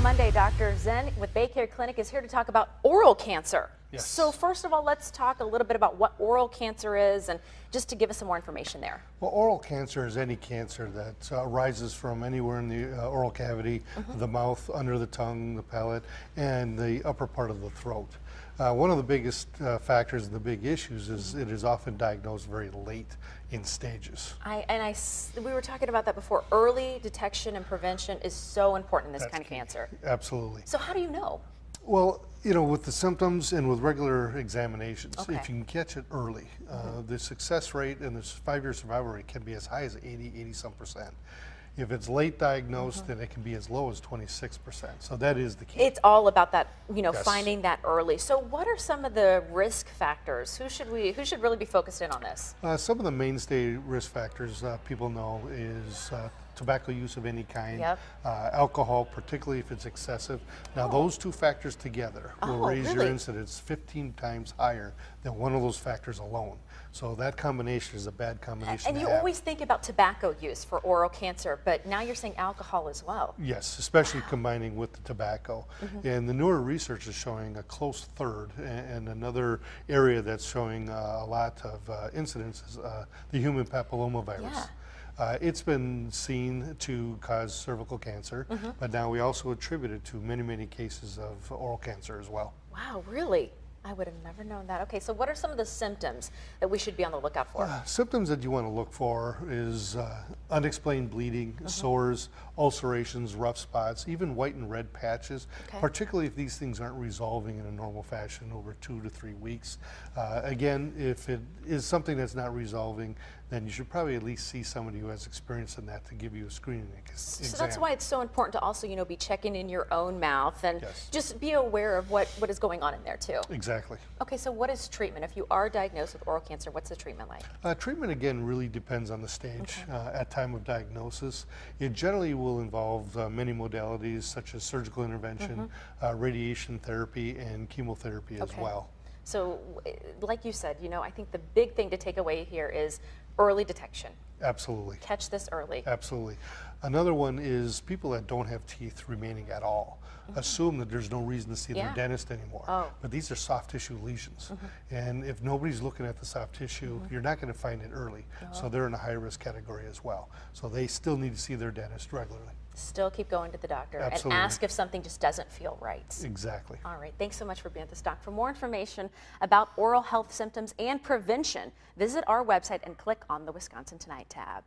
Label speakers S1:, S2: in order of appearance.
S1: Tackle Monday. Dr. Zent with BayCare Clinic is here to talk about oral cancer.
S2: Yes.
S1: So first of all, let's talk a little bit about what oral cancer is and just to give us some more information there.
S2: Well, oral cancer is any cancer that arises from anywhere in the oral cavity, the mouth, under the tongue, the palate, and the upper part of the throat. One of the biggest factors and the big issues is it is often diagnosed very late in stages.
S1: We were talking about that before. Early detection and prevention is so important in this kind of cancer.
S2: Absolutely.
S1: So how do you know?
S2: Well, you know, with the symptoms and with regular examinations,
S1: Okay.
S2: if you can catch it early, the success rate and the 5-year survival rate can be as high as 80-some%. If it's late diagnosed, then it can be as low as 26%. So that is the key.
S1: It's all about that, you know,
S2: Yes.
S1: finding that early. So what are some of the risk factors? Who should really be focused in on this?
S2: Some of the mainstay risk factors people know is tobacco use of any kind,
S1: Yep.
S2: alcohol, particularly if it's excessive. Now those two factors together will raise your
S1: really?
S2: incidence 15 times higher than one of those factors alone. So that combination is a bad combination
S1: And
S2: to
S1: you
S2: have.
S1: always think about tobacco use for oral cancer, but now you're saying alcohol as well.
S2: Yes, especially combining with the tobacco. And the newer research is showing a close third, and another area that's showing a lot of incidence is the human papillomavirus. It's been seen to cause cervical cancer, but now we also attribute it to many, many cases of oral cancer as well.
S1: Wow, really? I would have never known that. Okay, so what are some of the symptoms that we should be on the lookout for?
S2: Symptoms that you want to look for is unexplained bleeding, sores, ulcerations, rough spots, even white and red patches, particularly if these things aren't resolving in a normal fashion over 2 to 3 weeks. Again, if it is something that's not resolving, then you should probably at least see somebody who has experience in that to give you a screening exam.
S1: So that's why it's so important to also, you know, be checking in your own mouth and
S2: Yes.
S1: just be aware of what is going on in there too.
S2: Exactly.
S1: Okay, so what is treatment? If you are diagnosed with oral cancer, what's the treatment like?
S2: Treatment, again, really depends on the stage at time of diagnosis. It generally will involve many modalities such as surgical intervention, radiation therapy, and chemotherapy as well.
S1: So like you said, you know, I think the big thing to take away here is early detection.
S2: Absolutely.
S1: Catch this early.
S2: Absolutely. Another one is people that don't have teeth remaining at all. Assume that there's no reason to see their dentist anymore. But these are soft tissue lesions. And if nobody's looking at the soft tissue, you're not going to find it early. So they're in a high risk category as well. So they still need to see their dentist regularly.
S1: Still keep going to the doctor and ask if something just doesn't feel right.
S2: Exactly.
S1: All right, thanks so much for being at this, Doc. For more information about oral health symptoms and prevention, visit our website and click on the Wisconsin Tonight tab.